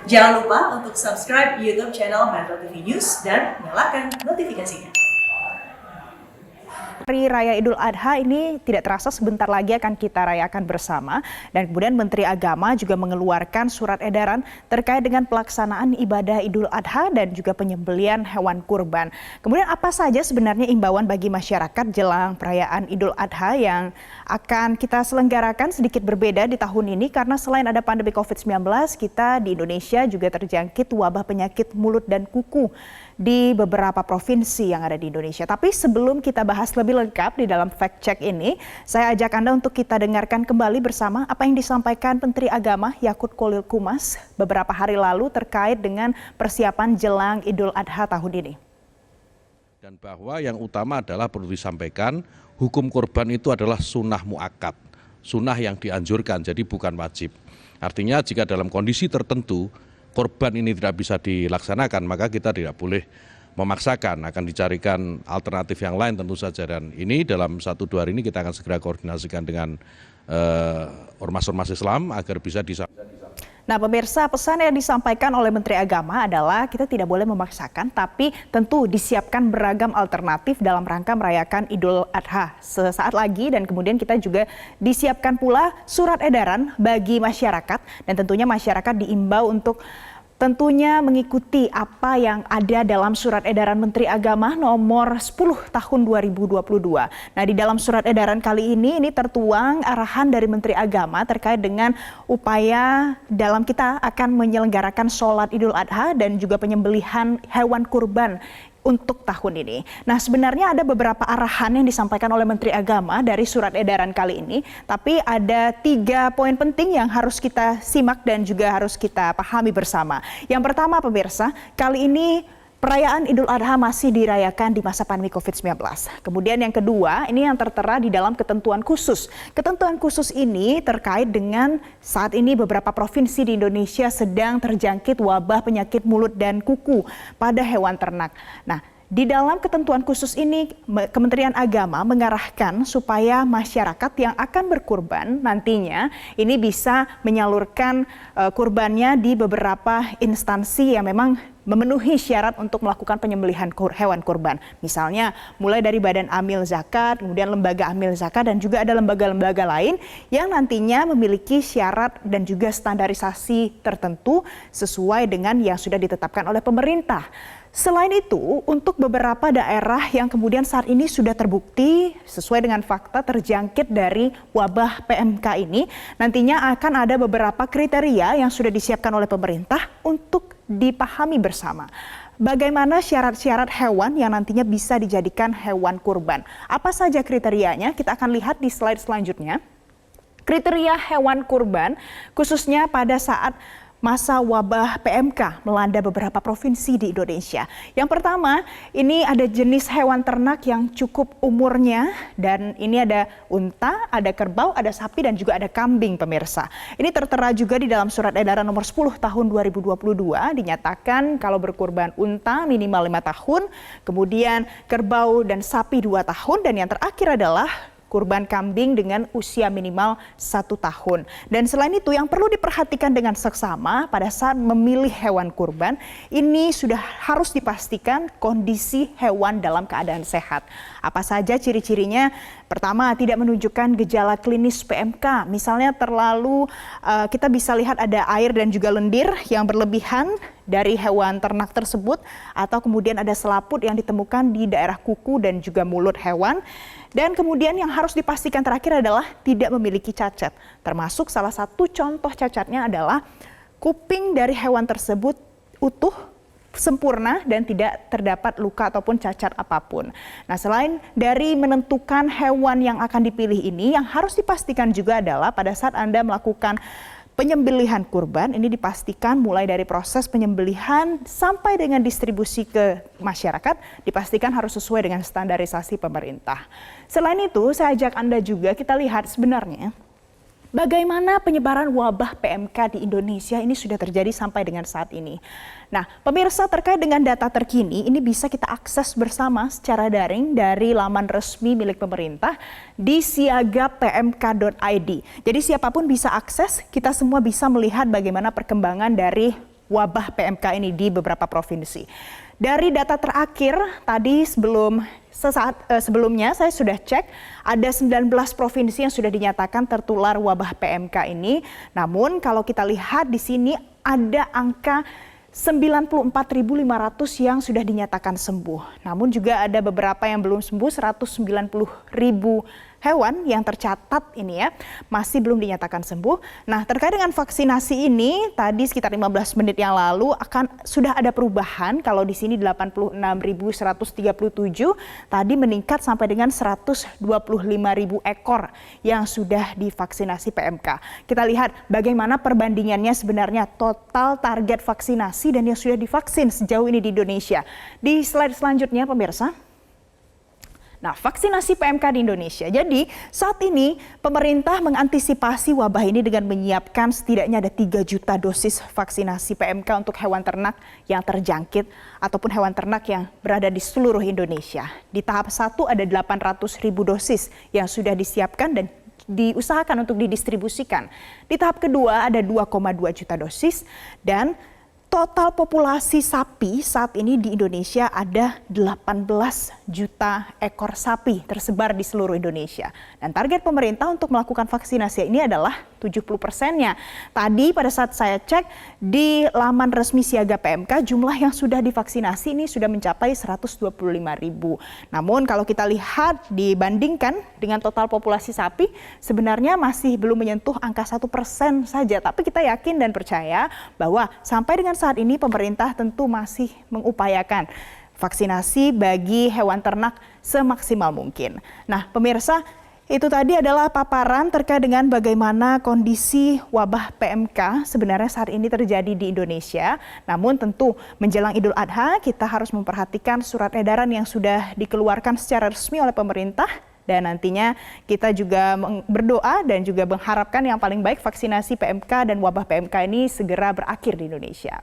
Jangan lupa untuk subscribe YouTube channel Metro TV News dan nyalakan notifikasinya. Hari Raya Idul Adha ini tidak terasa sebentar lagi akan kita rayakan bersama, dan kemudian Menteri Agama juga mengeluarkan surat edaran terkait dengan pelaksanaan ibadah Idul Adha dan juga penyembelihan hewan kurban. Kemudian apa saja sebenarnya imbauan bagi masyarakat jelang perayaan Idul Adha yang akan kita selenggarakan sedikit berbeda di tahun ini karena selain ada pandemi COVID-19, kita di Indonesia juga terjangkit wabah penyakit mulut dan kuku di beberapa provinsi yang ada di Indonesia. Tapi sebelum kita bahas lebih lengkap di dalam fact check ini, saya ajak Anda untuk kita dengarkan kembali bersama apa yang disampaikan Menteri Agama Yakut Kholil Qumas beberapa hari lalu terkait dengan persiapan jelang Idul Adha tahun ini. Dan bahwa yang utama adalah perlu disampaikan, hukum kurban itu adalah sunnah muakkad, sunnah yang dianjurkan, jadi bukan wajib. Artinya jika dalam kondisi tertentu korban ini tidak bisa dilaksanakan, maka kita tidak boleh memaksakan, akan dicarikan alternatif yang lain tentu saja. Dan ini dalam 1-2 hari ini kita akan segera koordinasikan dengan ormas-ormas Islam agar bisa disampaikan. Nah pemirsa, pesan yang disampaikan oleh Menteri Agama adalah kita tidak boleh memaksakan, tapi tentu disiapkan beragam alternatif dalam rangka merayakan Idul Adha sesaat lagi, dan kemudian kita juga disiapkan pula surat edaran bagi masyarakat, dan tentunya masyarakat diimbau untuk tentunya mengikuti apa yang ada dalam surat edaran Menteri Agama nomor 10 tahun 2022. Nah, di dalam surat edaran kali ini tertuang arahan dari Menteri Agama terkait dengan upaya dalam kita akan menyelenggarakan sholat Idul Adha dan juga penyembelihan hewan kurban untuk tahun ini. Nah, sebenarnya ada beberapa arahan yang disampaikan oleh Menteri Agama dari surat edaran kali ini, tapi ada 3 poin penting yang harus kita simak dan juga harus kita pahami bersama. Yang pertama pemirsa, kali ini perayaan Idul Adha masih dirayakan di masa pandemi COVID-19. Kemudian yang kedua, ini yang tertera di dalam ketentuan khusus. Ketentuan khusus ini terkait dengan saat ini beberapa provinsi di Indonesia sedang terjangkit wabah penyakit mulut dan kuku pada hewan ternak. Nah, di dalam ketentuan khusus ini, Kementerian Agama mengarahkan supaya masyarakat yang akan berkurban nantinya ini bisa menyalurkan kurbannya di beberapa instansi yang memang memenuhi syarat untuk melakukan penyembelihan hewan kurban. Misalnya mulai dari Badan Amil Zakat, kemudian Lembaga Amil Zakat, dan juga ada lembaga-lembaga lain yang nantinya memiliki syarat dan juga standarisasi tertentu sesuai dengan yang sudah ditetapkan oleh pemerintah. Selain itu, untuk beberapa daerah yang kemudian saat ini sudah terbukti sesuai dengan fakta terjangkit dari wabah PMK ini, nantinya akan ada beberapa kriteria yang sudah disiapkan oleh pemerintah untuk dipahami bersama. Bagaimana syarat-syarat hewan yang nantinya bisa dijadikan hewan kurban? Apa saja kriterianya? Kita akan lihat di slide selanjutnya. Kriteria hewan kurban khususnya pada saat masa wabah PMK melanda beberapa provinsi di Indonesia. Yang pertama, ini ada jenis hewan ternak yang cukup umurnya, dan ini ada unta, ada kerbau, ada sapi, dan juga ada kambing pemirsa. Ini tertera juga di dalam surat edaran nomor 10 tahun 2022, dinyatakan kalau berkurban unta minimal 5 tahun, kemudian kerbau dan sapi 2 tahun, dan yang terakhir adalah kurban kambing dengan usia minimal 1 tahun. Dan selain itu yang perlu diperhatikan dengan seksama pada saat memilih hewan kurban, ini sudah harus dipastikan kondisi hewan dalam keadaan sehat. Apa saja ciri-cirinya? Pertama, tidak menunjukkan gejala klinis PMK. Misalnya kita bisa lihat ada air dan juga lendir yang berlebihan dari hewan ternak tersebut, atau kemudian ada selaput yang ditemukan di daerah kuku dan juga mulut hewan. Dan kemudian yang harus dipastikan terakhir adalah tidak memiliki cacat. Termasuk salah satu contoh cacatnya adalah kuping dari hewan tersebut utuh, sempurna, dan tidak terdapat luka ataupun cacat apapun. Nah, selain dari menentukan hewan yang akan dipilih ini, yang harus dipastikan juga adalah pada saat Anda melakukan penyembelihan kurban, ini dipastikan mulai dari proses penyembelihan sampai dengan distribusi ke masyarakat, dipastikan harus sesuai dengan standarisasi pemerintah. Selain itu, saya ajak Anda juga kita lihat sebenarnya bagaimana penyebaran wabah PMK di Indonesia ini sudah terjadi sampai dengan saat ini. Nah, pemirsa, terkait dengan data terkini ini bisa kita akses bersama secara daring dari laman resmi milik pemerintah di siagapmk.id. Jadi siapapun bisa akses, kita semua bisa melihat bagaimana perkembangan dari wabah PMK ini di beberapa provinsi. Dari data terakhir tadi sebelumnya saya sudah cek ada 19 provinsi yang sudah dinyatakan tertular wabah PMK ini. Namun kalau kita lihat di sini ada angka 94.500 yang sudah dinyatakan sembuh. Namun juga ada beberapa yang belum sembuh, 190.000 hewan yang tercatat ini ya, masih belum dinyatakan sembuh. Nah, terkait dengan vaksinasi ini, tadi sekitar 15 menit yang lalu sudah ada perubahan. Kalau di sini 86.137, tadi meningkat sampai dengan 125.000 ekor yang sudah divaksinasi PMK. Kita lihat bagaimana perbandingannya sebenarnya total target vaksinasi dan yang sudah divaksin sejauh ini di Indonesia. Di slide selanjutnya pemirsa. Nah, vaksinasi PMK di Indonesia. Jadi, saat ini pemerintah mengantisipasi wabah ini dengan menyiapkan setidaknya ada 3 juta dosis vaksinasi PMK untuk hewan ternak yang terjangkit ataupun hewan ternak yang berada di seluruh Indonesia. Di tahap 1 ada 800.000 dosis yang sudah disiapkan dan diusahakan untuk didistribusikan. Di tahap kedua ada 2,2 juta dosis dan total populasi sapi saat ini di Indonesia ada 18 juta ekor sapi tersebar di seluruh Indonesia. Dan target pemerintah untuk melakukan vaksinasi ini adalah 70%-nya. Tadi pada saat saya cek di laman resmi Siaga PMK, jumlah yang sudah divaksinasi ini sudah mencapai 125.000. Namun kalau kita lihat dibandingkan dengan total populasi sapi, sebenarnya masih belum menyentuh angka 1% saja. Tapi kita yakin dan percaya bahwa sampai dengan saat ini pemerintah tentu masih mengupayakan vaksinasi bagi hewan ternak semaksimal mungkin. Nah, pemirsa, itu tadi adalah paparan terkait dengan bagaimana kondisi wabah PMK sebenarnya saat ini terjadi di Indonesia. Namun tentu menjelang Idul Adha kita harus memperhatikan surat edaran yang sudah dikeluarkan secara resmi oleh pemerintah. Dan nantinya kita juga berdoa dan juga mengharapkan yang paling baik vaksinasi PMK dan wabah PMK ini segera berakhir di Indonesia.